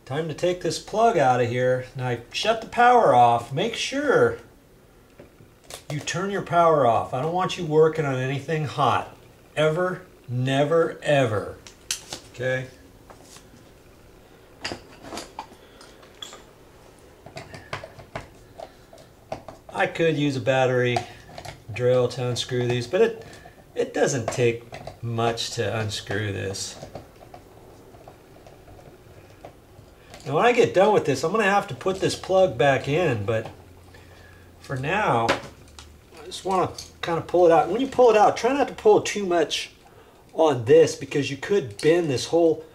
Time to take this plug out of here. Now shut the power off. Make sure you turn your power off. I don't want you working on anything hot. Ever, never, ever. Okay? I could use a battery drill to unscrew these, but it doesn't take much to unscrew this. Now when I get done with this, I'm going to have to put this plug back in, but for now, I just want to kind of pull it out. When you pull it out, try not to pull too much on this because you could bend this whole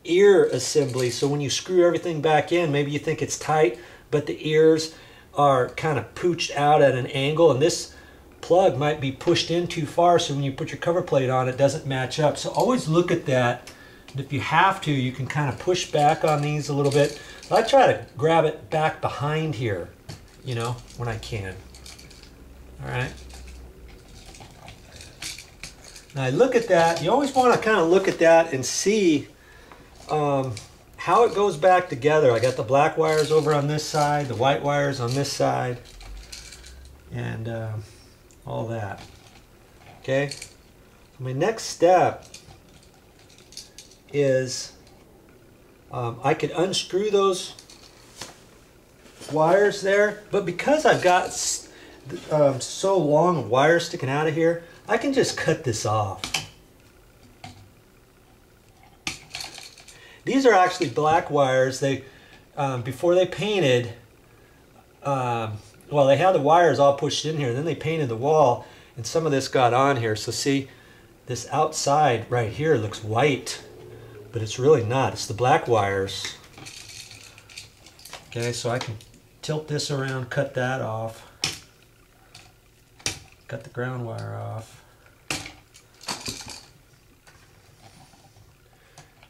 ear assembly. So when you screw everything back in, maybe you think it's tight, but the ears are kind of pooched out at an angle, and this plug might be pushed in too far, so when you put your cover plate on, it doesn't match up. So always look at that. And if you have to, you can kind of push back on these a little bit. I try to grab it back behind here, you know, when I can. All right. Now I look at that. You always want to kind of look at that and see how it goes back together. I got the black wires over on this side, the white wires on this side, and all that. Okay. My next step is I could unscrew those wires there, but because I've got so long wires sticking out of here, I can just cut this off. These are actually black wires. They before they painted, well, they had the wires all pushed in here, then they painted the wall, and some of this got on here. So see, this outside right here looks white, but it's really not. It's the black wires. Okay, so I can tilt this around, cut that off, cut the ground wire off.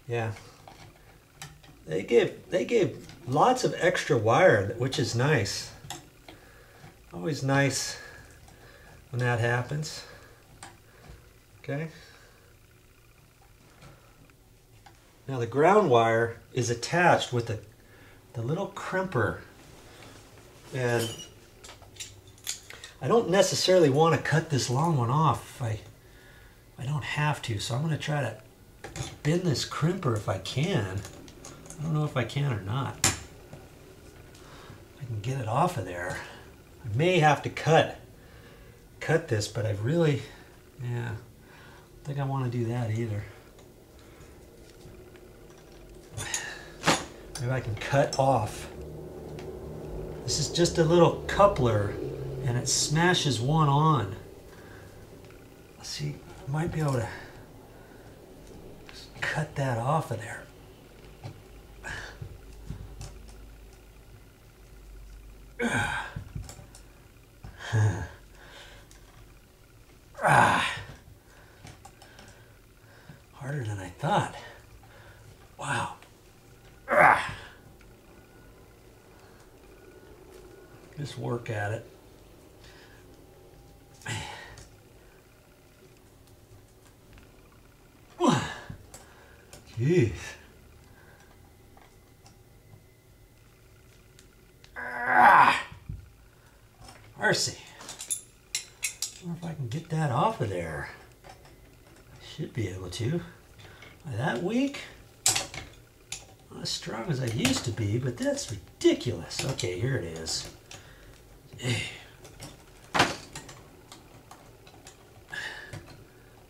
Yeah, they gave lots of extra wire, which is nice. Always nice when that happens. Okay. Now the ground wire is attached with the little crimper, and I don't necessarily want to cut this long one off if I don't have to, so I'm going to try to bend this crimper if I can. I don't know if I can or not. I can get it off of there. I may have to cut this, but I really, yeah, I don't think I want to do that either. Maybe I can cut off. This is just a little coupler, and it smashes one on. Let's see, I might be able to just cut that off of there. Harder than I thought. Wow. Just work at it. Jeez. Mercy. I wonder if I can get that off of there. I should be able to. Am I that weak? Not as strong as I used to be, but that's ridiculous. Okay, here it is.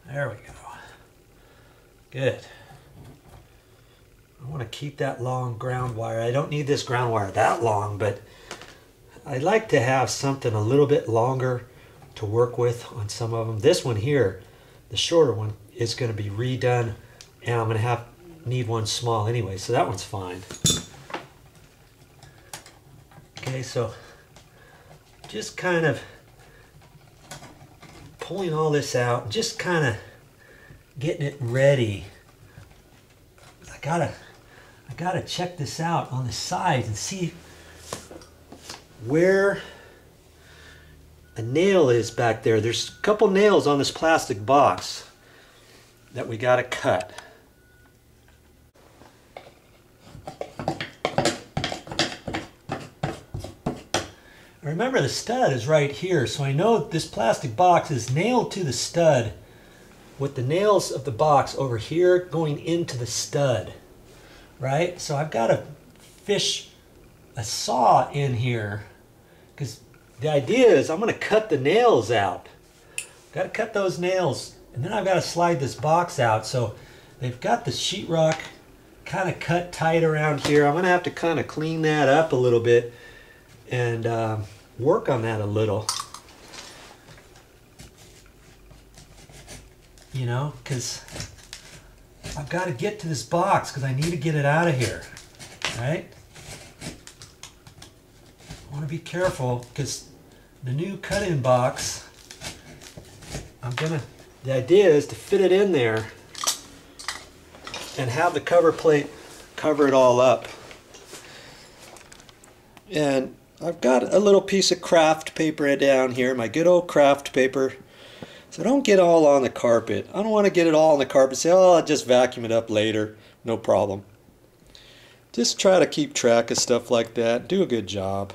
There we go. Good. I want to keep that long ground wire. I don't need this ground wire that long, but I'd like to have something a little bit longer to work with on some of them. This one here, the shorter one, is going to be redone, and I'm going to need one small anyway, so that one's fine. Okay, so just kind of pulling all this out, just kind of getting it ready. I gotta check this out on the sides and see where a nail is back there. There's a couple nails on this plastic box that we gotta cut. remember the stud is right here, so I know this plastic box is nailed to the stud with the nails of the box over here going into the stud, right? So I've got to fish a saw in here because the idea is I'm going to cut the nails out. Got to cut those nails, and then I've got to slide this box out. So they've got the sheetrock kind of cut tight around here. I'm going to have to kind of clean that up a little bit and work on that a little. You know, because I've got to get to this box because I need to get it out of here, right? I want to be careful because the new cut-in box, the idea is to fit it in there and have the cover plate cover it all up. And I've got a little piece of craft paper down here, my good old craft paper. So don't get all on the carpet. I don't want to get it all on the carpet. Say, oh, I'll just vacuum it up later. No problem. Just try to keep track of stuff like that. Do a good job.